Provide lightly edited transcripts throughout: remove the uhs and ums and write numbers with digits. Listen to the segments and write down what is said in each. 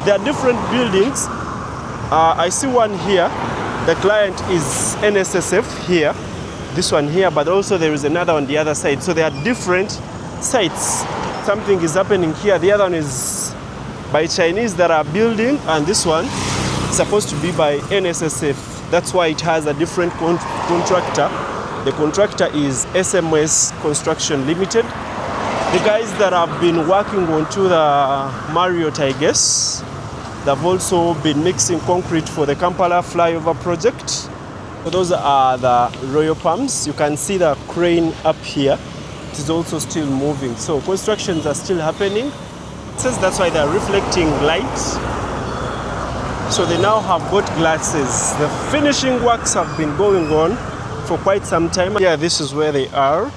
There are different buildings. I see one here. The client is NSSF here. This one here, but also there is another on the other side. So there are different sites. Something is happening here. The other one is by Chinese that are building, and this one is supposed to be by NSSF. That's why it has a different contractor. The contractor is SMS Construction Limited. The guys that have been working onto the Marriott, I guess, they've also been mixing concrete for the Kampala flyover project. So those are the royal palms. You can see the crane up here. It is also still moving. So constructions are still happening. It says that's why they're reflecting light. So they now have both glasses. The finishing works have been going on for quite some time. Yeah, this is where they are.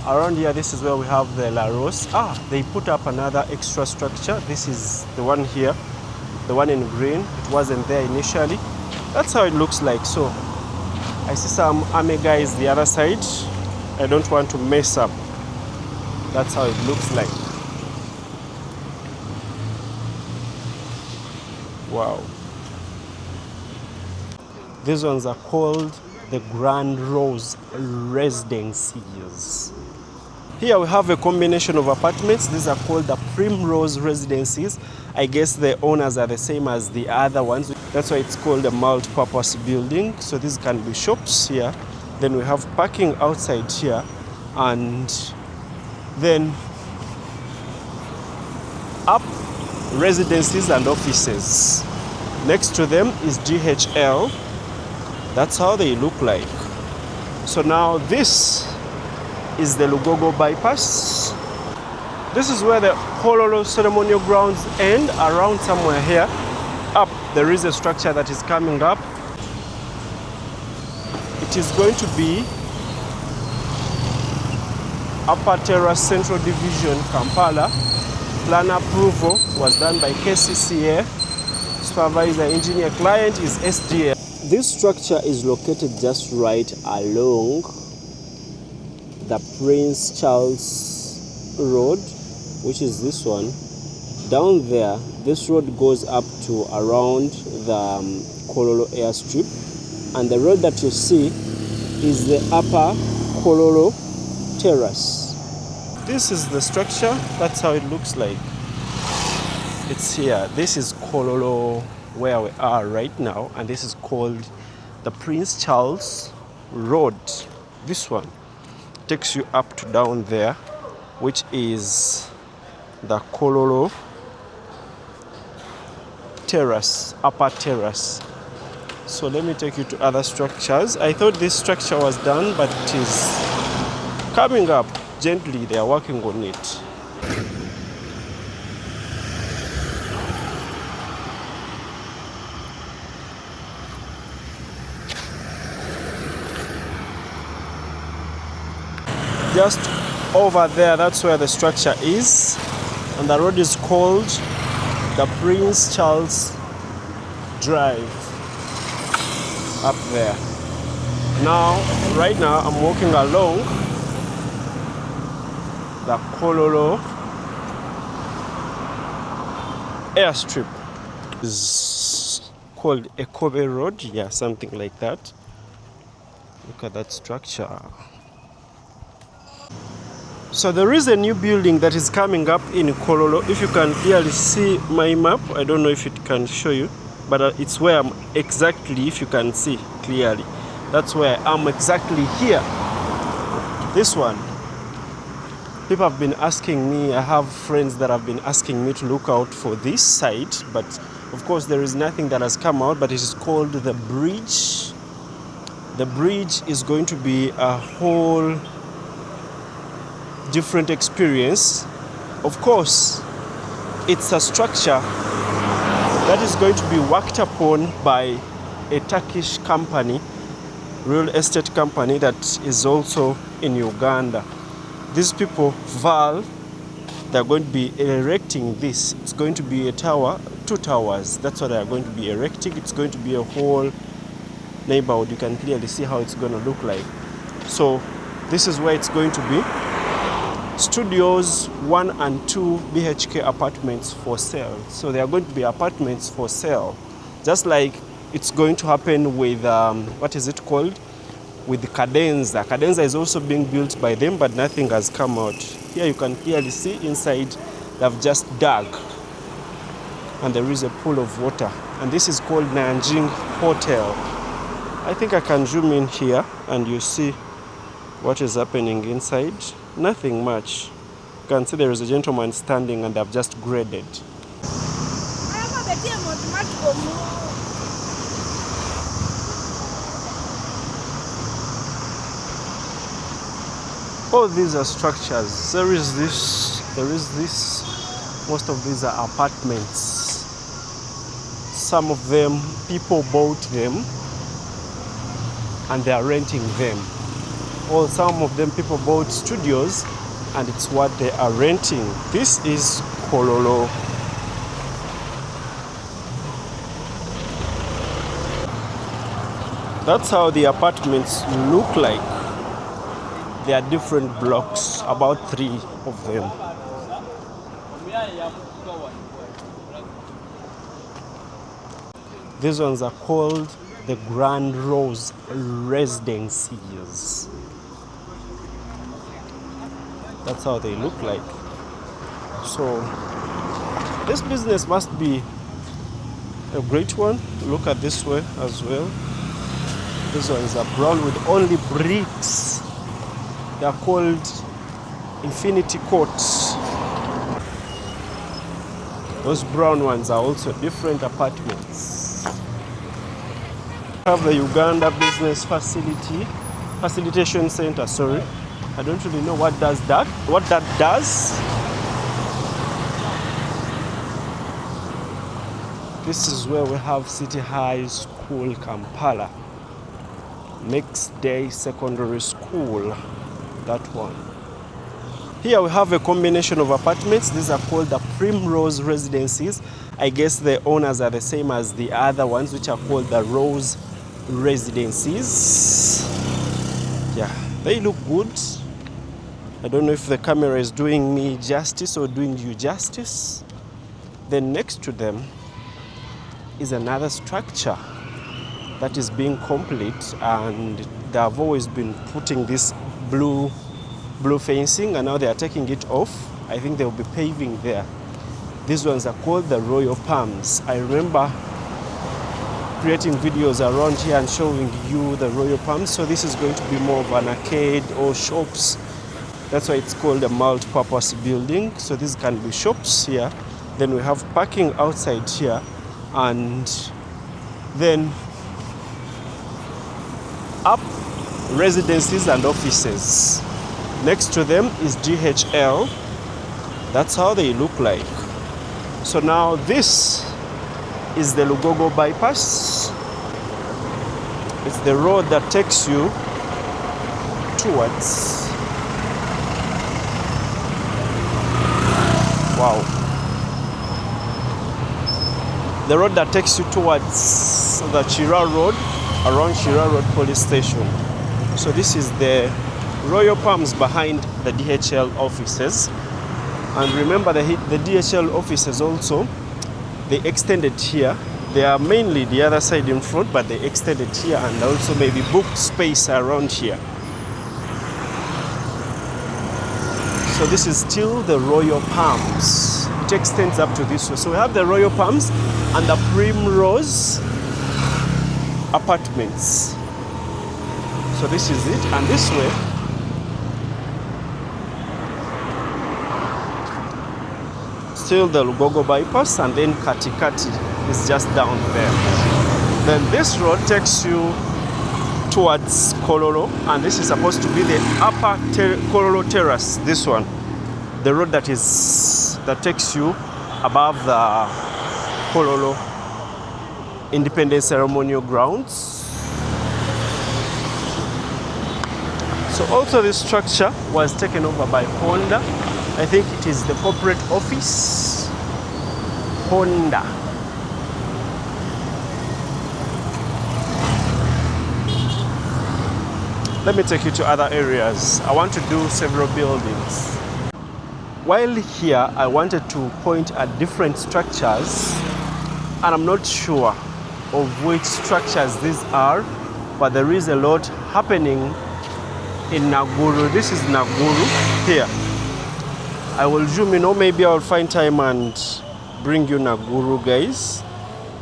Around here, this is where we have the La Rose. They put up another extra structure. This is the one here, the one in green. It wasn't there initially. That's how it looks like. So I see some army guys the other side. I don't want to mess up. That's how it looks like. Wow. These ones are called the Grand Rose Residences. Here we have a combination of apartments. These are called the Primrose Residences. I guess the owners are the same as the other ones. That's why it's called a multi-purpose building. So these can be shops here. Then we have parking outside here. And then up residences and offices. Next to them is DHL. That's how they look like. So now this is the Lugogo bypass. This is where the Kololo ceremonial grounds end, around somewhere here. Up, there is a structure that is coming up. It is going to be Upper Terrace Central Division, Kampala. Plan approval was done by KCCA. Supervisor engineer client is SDA. This structure is located just right along the Prince Charles Road, which is this one. Down there, this road goes up to around the Kololo airstrip, and the road that you see is the Upper Kololo Terrace. This is the structure. That's how it looks like. It's here. This is Kololo, where we are right now, and this is called the Prince Charles Road. This one takes you up to down there, which is the Kololo Terrace, Upper Terrace. So let me take you to other structures. I thought this structure was done, but it is coming up gently. They are working on it. Just over there, that's where the structure is, and the road is called the Prince Charles Drive. Up there. Now, right now, I'm walking along the Kololo airstrip. It's called Ekobe Road, yeah, something like that. Look at that structure. So there is a new building that is coming up in Kololo. If you can clearly see my map, I don't know if it can show you, but it's where I'm exactly, if you can see clearly. That's where I'm exactly here. This one. People have been asking me, I have friends that have been asking me to look out for this site, but of course there is nothing that has come out, but it is called the bridge. The bridge is going to be a whole different experience. Of course, it's a structure that is going to be worked upon by a Turkish company, real estate company that is also in Uganda. These people, VAAL, they're going to be erecting this. It's going to be a tower, 2 towers. That's what they're going to be erecting. It's going to be a whole neighborhood. You can clearly see how it's going to look like. So this is where it's going to be. studios, 1 and 2 BHK apartments for sale. So there are going to be apartments for sale, just like it's going to happen with, what is it called? With Cadenza. Cadenza is also being built by them, but nothing has come out. Here you can clearly see inside they've just dug, and there is a pool of water. And this is called Nanjing Hotel. I think I can zoom in here and you see what is happening inside. Nothing much. You can see there is a gentleman standing and they've just graded. All these are structures. There is this, most of these are apartments. Some of them, people bought them and they are renting them. Or some of them, people bought studios and it's what they are renting. This is Kololo. That's how the apartments look like. There are different blocks, about 3 of them. These ones are called the Grand Rose Residences. That's how they look like. So this business must be a great one. Look at this way as well. These ones are brown with only bricks. They are called Infinity Courts. Those brown ones are also different apartments. We have the Uganda Business Facilitation Center, sorry. I don't really know what that does. This is where we have City High School, Kampala. Next Day Secondary School, that one. Here we have a combination of apartments. These are called the Primrose Residences. I guess the owners are the same as the other ones, which are called the Rose Residences. Yeah, they look good. I don't know if the camera is doing me justice or doing you justice. Then next to them is another structure that is being complete, and they have always been putting this blue fencing, and now they are taking it off. I think they will be paving there. These ones are called the Royal Palms. I remember creating videos around here and showing you the Royal Palms. So this is going to be more of an arcade or shops. That's why it's called a multi-purpose building. So these can be shops here. Then we have parking outside here, and then up residences and offices. Next to them is DHL. That's how they look like. So now this is the Lugogo bypass. It's the road that takes you towards, the road that takes you towards the Chira Road, around Chira Road Police Station. So this is the Royal Palms behind the DHL offices. And remember the DHL offices also, they extended here. They are mainly the other side in front, but they extended here and also maybe booked space around here. So this is still the Royal Palms. It extends up to this way. So we have the Royal Palms and the Primrose apartments. So this is it, and this way still the Lugogo bypass, and then Katikati is just down there. Then this road takes you towards Kololo, and this is supposed to be the upper Kololo terrace. This one, the road that takes you above the Kololo Independence Ceremonial Grounds. So also this structure was taken over by Honda. I think it is the corporate office, Honda. Let me take you to other areas. I want to do several buildings. While here, I wanted to point at different structures, and I'm not sure of which structures these are, but there is a lot happening in Naguru. This is Naguru here. I will zoom in, or maybe I'll find time and bring you Naguru, guys.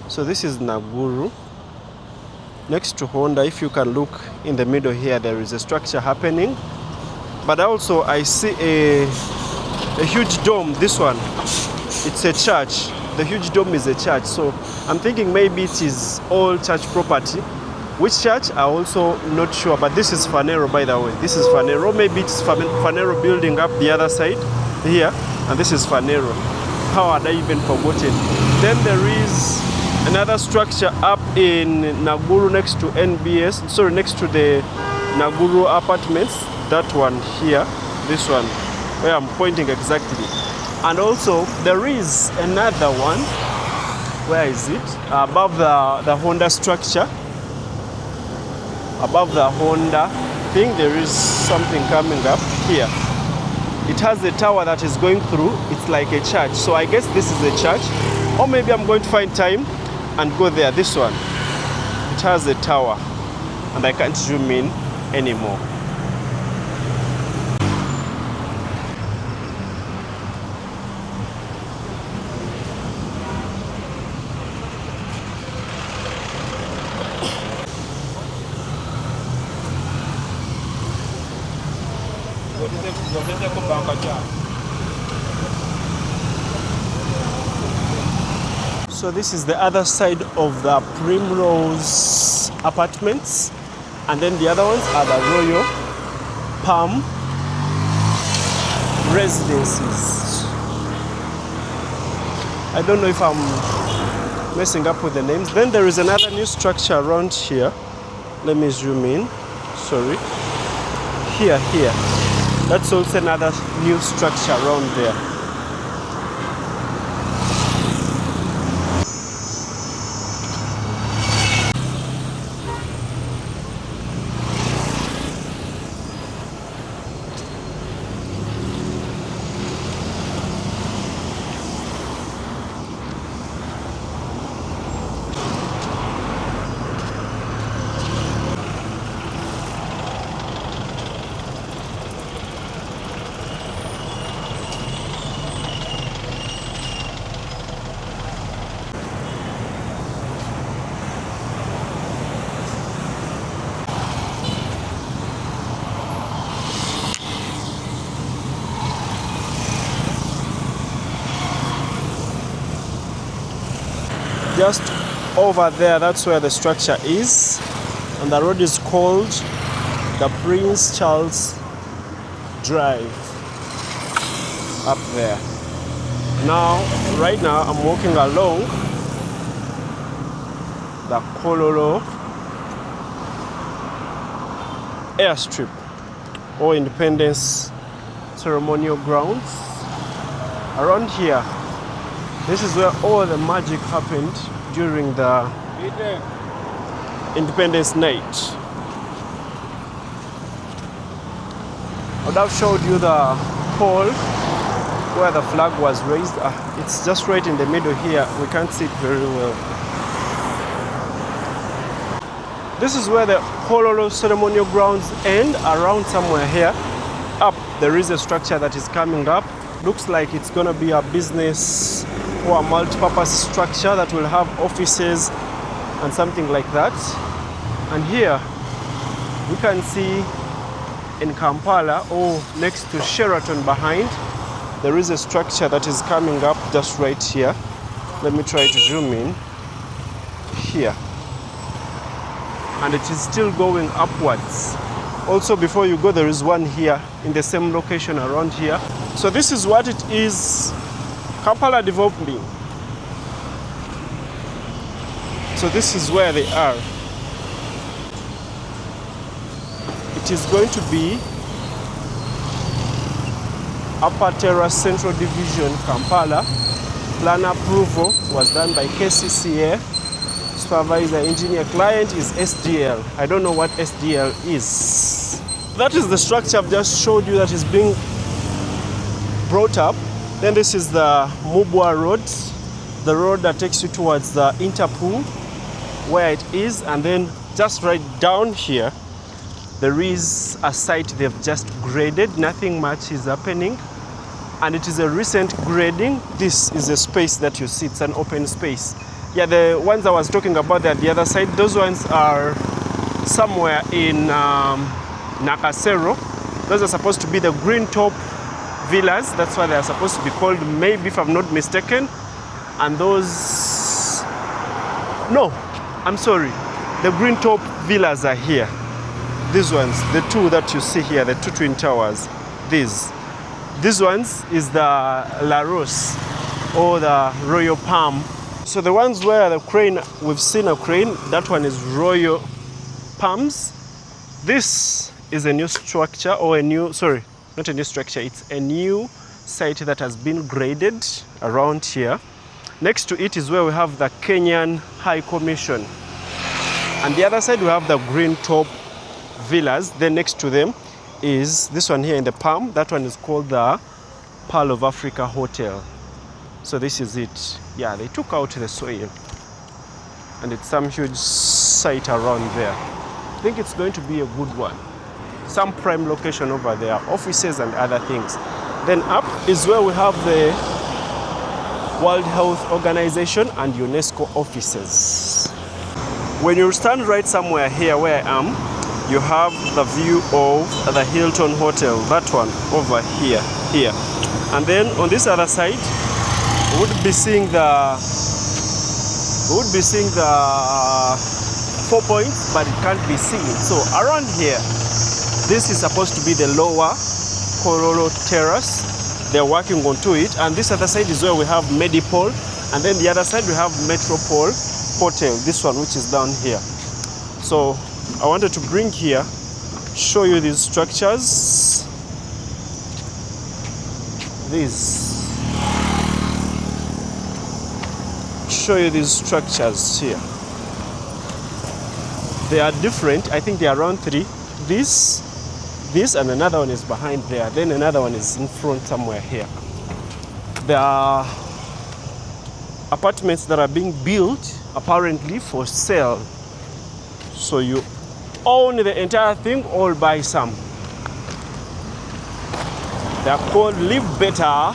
So this is Naguru. Next to Honda, if you can look in the middle here, there is a structure happening. But also I see a huge dome, this one. It's a church. The huge dome is a church. So I'm thinking maybe it is all church property. Which church? I'm also not sure, but this is Fanero, by the way. This is Fanero. Maybe it's Fanero building up the other side here, and this is Fanero. How had I even forgotten? Then there is another structure up in Naguru next to NBS, sorry, next to the Naguru apartments. That one here, this one, where I'm pointing exactly. And also there is another one. Where is it? Above the Honda structure. Above the Honda thing, there is something coming up here. It has a tower that is going through. It's like a church. So I guess this is a church. Or maybe I'm going to find time and go there. This one. It has a tower. And I can't zoom in anymore. So this is the other side of the Primrose apartments, and then the other ones are the Royal Palm residences. I don't know if I'm messing up with the names. Then there is another new structure around here. Let me zoom in. Sorry. Here. That's also another new structure around there. Just over there, that's where the structure is, and the road is called the Prince Charles Drive up there. Now, right now, I'm walking along the Kololo airstrip or Independence Ceremonial Grounds. Around here, this is where all the magic happened during the Independence Night. I would have showed you the pole where the flag was raised. It's just right in the middle here. We can't see it very well. This is where the Kololo ceremonial grounds end, around somewhere here. Up, there is a structure that is coming up. Looks like it's gonna be a business or a multi-purpose structure that will have offices and something like that. And here we can see in Kampala, or next to Sheraton behind, there is a structure that is coming up just right here. Let me try to zoom in here. And it is still going upwards. Also, before you go, there is one here in the same location around here. So this is what it is Kampala developing. So this is where they are. It is going to be Upper Terrace Central Division, Kampala. Plan approval was done by KCCA. Supervisor engineer client is SDL. I don't know what SDL is. That is the structure I've just showed you that is being brought up. Then this is the Mubwa Road, the road that takes you towards the Interpool, where it is. And then just right down here, there is a site they've just graded. Nothing much is happening. And it is a recent grading. This is a space that you see, it's an open space. Yeah, the ones I was talking about, they're the other side. Those ones are somewhere in Nakasero. Those are supposed to be the green top villas. That's why they are supposed to be called, maybe if I'm not mistaken. And those, no, I'm sorry. The green top villas are here. These ones, the two that you see here, the two twin towers, these ones is the La Rose or the Royal Palm. So the ones where the crane, we've seen a crane, that one is Royal Palms. This is a new structure, or a new, sorry, not a new structure, it's a new site that has been graded around here. Next to it is where we have the Kenyan High Commission. And the other side we have the green top villas. Then next to them is this one here in the palm. That one is called the Pearl of Africa Hotel. So this is it. Yeah, they took out the soil. And it's some huge site around there. I think it's going to be a good one. Some prime location over there, offices and other things. Then up is where we have the World Health Organization and UNESCO offices. When you stand right somewhere here where I am, you have the view of the Hilton Hotel, that one over here. And then on this other side, we would be seeing the 4 points, but it can't be seen. So around here, this is supposed to be the lower Kololo terrace. They're working onto it. And this other side is where we have Medipol. And then the other side we have Metropole Hotel, this one which is down here. So I wanted to bring here, show you these structures. Show you these structures here. They are different. I think they are around 3. This, and another one is behind there. Then another one is in front somewhere here. There are apartments that are being built apparently for sale. So you own the entire thing or buy some. They are called Live Better,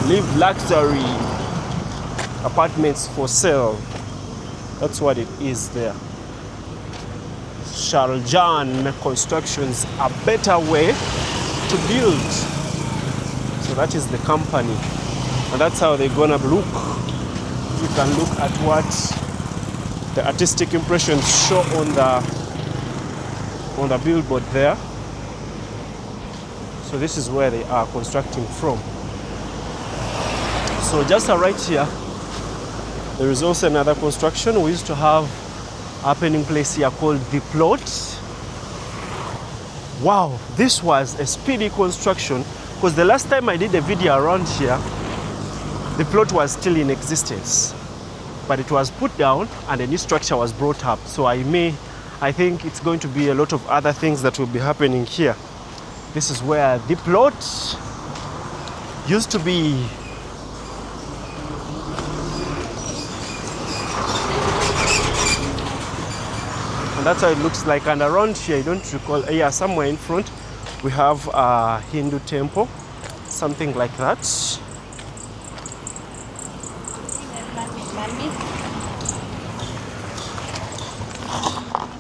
Live Luxury apartments for sale. That's what it is there. Sharjan Constructions, a better way to build. So that is the company. And that's how they're gonna look. You can look at what the artistic impressions show on the billboard there. So this is where they are constructing from. So just right here, there is also another construction. We used to have a happening place here called The Plot. Wow, this was a speedy construction, because the last time I did a video around here, The Plot was still in existence. But it was put down and a new structure was brought up. So I think it's going to be a lot of other things that will be happening here. This is where The Plot used to be. And that's how it looks like. And around here, I don't recall, yeah, somewhere in front, we have a Hindu temple, something like that.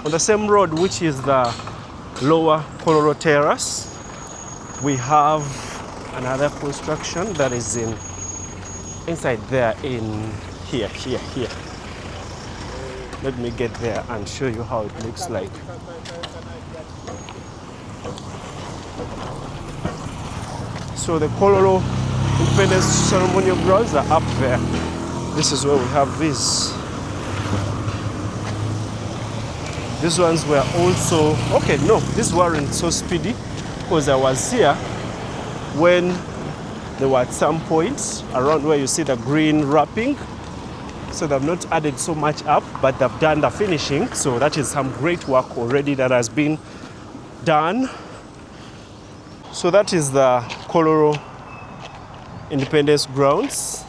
On the same road, which is the lower Kololo terrace, we have another construction that is inside there, in here. Let me get there and show you how it looks like. So the Kololo Independence Ceremonial Grounds are up there. This is where we have these. These ones were also, okay, no, these weren't so speedy, because I was here when there were at some points around where you see the green wrapping. So they've not added so much up, but they've done the finishing. So that is some great work already that has been done. So that is the Kololo Independence grounds.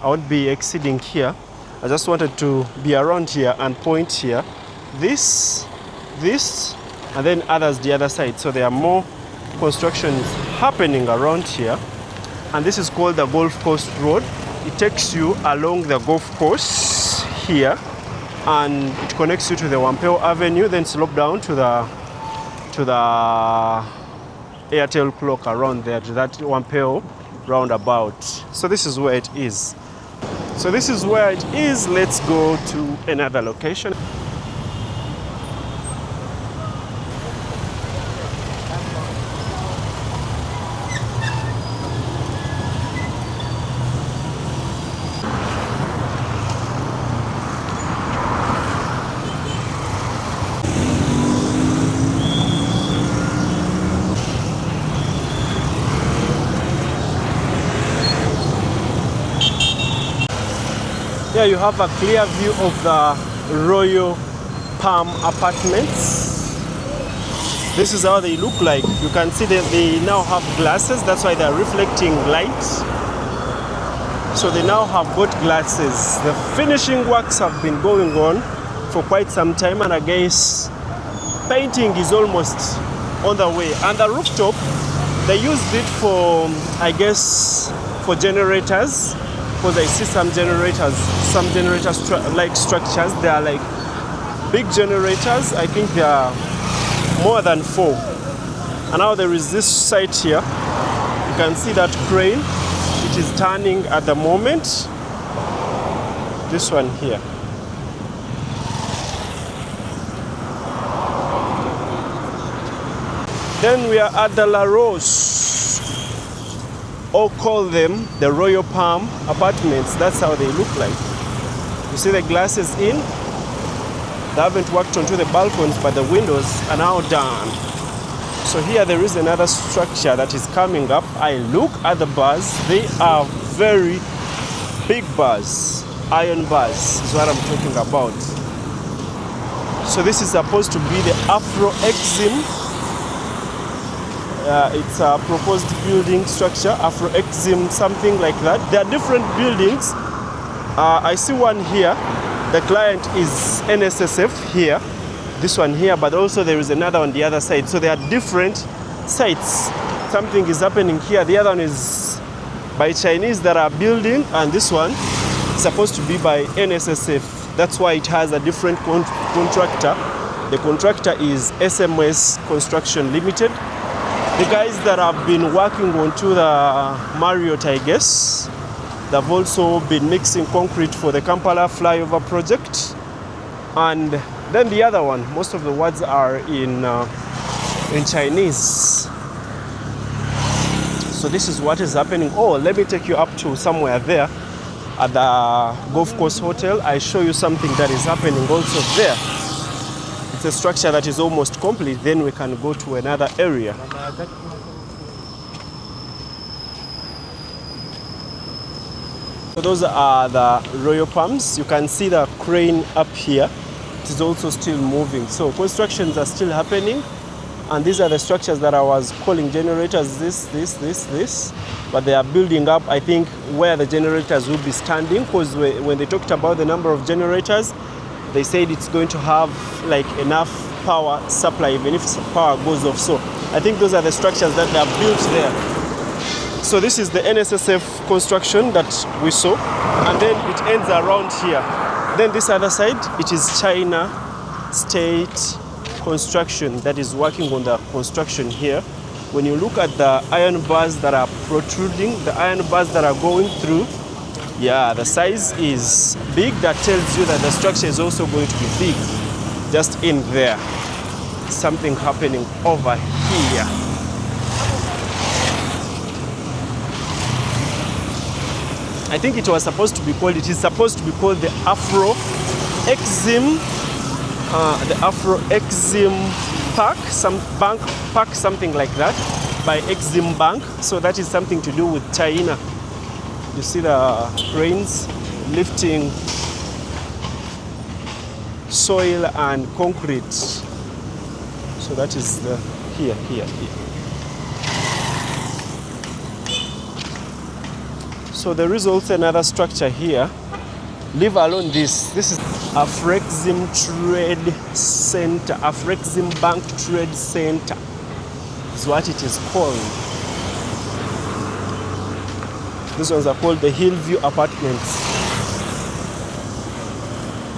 I won't be exceeding here. I just wanted to be around here and point here. This, and then others the other side. So there are more constructions happening around here. And this is called the Golf Coast Road. It takes you along the golf course here, and it connects you to the Wampeo Avenue, then slope down to the Airtel clock around there, to that Wampeo roundabout. So this is where it is. Let's go to another location. Here you have a clear view of the Royal Palm Apartments. This is how they look like. You can see that they now have glasses, that's why they're reflecting light. So they now have both glasses. The finishing works have been going on for quite some time, and I guess painting is almost on the way. And the rooftop, they used it for, I guess, for generators. Because I see some generators like structures. They are like big generators. I think they are more than 4. And now there is this site here. You can see that crane. It is turning at the moment. This one here. Then we are at the La Rose, or call them the Royal Palm Apartments. That's how they look like. You see the glasses in. They haven't worked onto the balconies, but the windows are now done. So here there is another structure that is coming up. I look at the bars. They are very big bars. Iron bars is what I'm talking about. So this is supposed to be the Afro-Exim. It's a proposed building structure, Afro-Exim, something like that. There are different buildings. I see one here. The client is NSSF here, this one here, but also there is another on the other side. So there are different sites. Something is happening here. The other one is by Chinese that are building, and this one is supposed to be by NSSF. That's why it has a different contractor. The contractor is SMS Construction Limited. The guys that have been working onto the Marriott, I guess, they've also been mixing concrete for the Kampala flyover project. And then the other one, most of the words are in Chinese. So this is what is happening. Oh, let me take you up to somewhere there at the Golf Course Hotel. I show you something that is happening also there. It's a structure that is almost complete. Then we can go to another area. So those are the Royal Palms. You can see the crane up here. It is also still moving. So constructions are still happening. And these are the structures that I was calling generators, this. But they are building up, I think, where the generators will be standing. Because when they talked about the number of generators, they said it's going to have like enough power supply even if power goes off. So I think those are the structures that they have built there. So this is the NSSF construction that we saw, and then it ends around here. Then this other side, it is China State Construction that is working on the construction here. When you look at the iron bars that are protruding, the iron bars that are going through, yeah, the size is big. That tells you that the structure is also going to be big. Just in there, something happening over here. I think it was supposed to be called, it is supposed to be called the Afro-Exim, Park, something like that, by Exim Bank. So that is something to do with China. You see the cranes lifting soil and concrete. So that is the here. So there is also another structure here. Leave alone this. This is Afrexim Trade Center. Afrexim Bank Trade Center is what it is called. These ones are called the Hillview Apartments.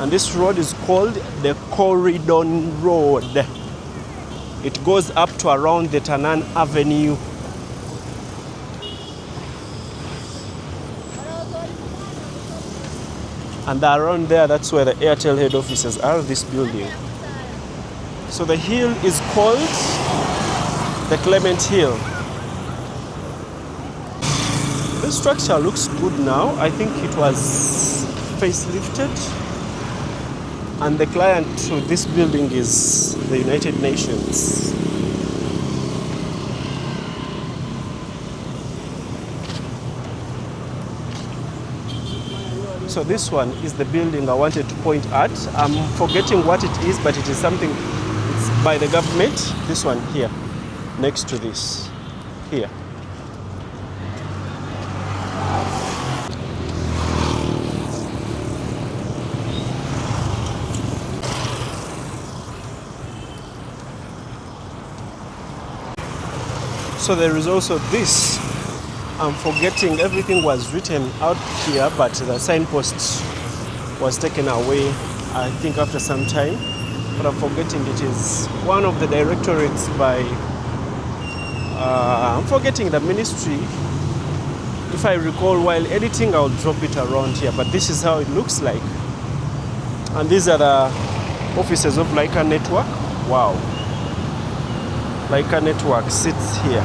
And this road is called the Corridon Road. It goes up to around the Tanan Avenue. And around there, that's where the Airtel head offices are, this building. So the hill is called the Clement Hill. This structure looks good now. I think it was facelifted. And the client to this building is the United Nations. So this one is the building I wanted to point at. I'm forgetting what it is, but it is something, it's by the government. This one here, next to this, here. So there is also this. I'm forgetting, everything was written out here, but the signpost was taken away, I think, after some time. But I'm forgetting it is one of the directorates by, I'm forgetting the ministry. If I recall, while editing, I'll drop it around here. But this is how it looks like. And these are the offices of Leica Network. Wow. Leica Network sits here.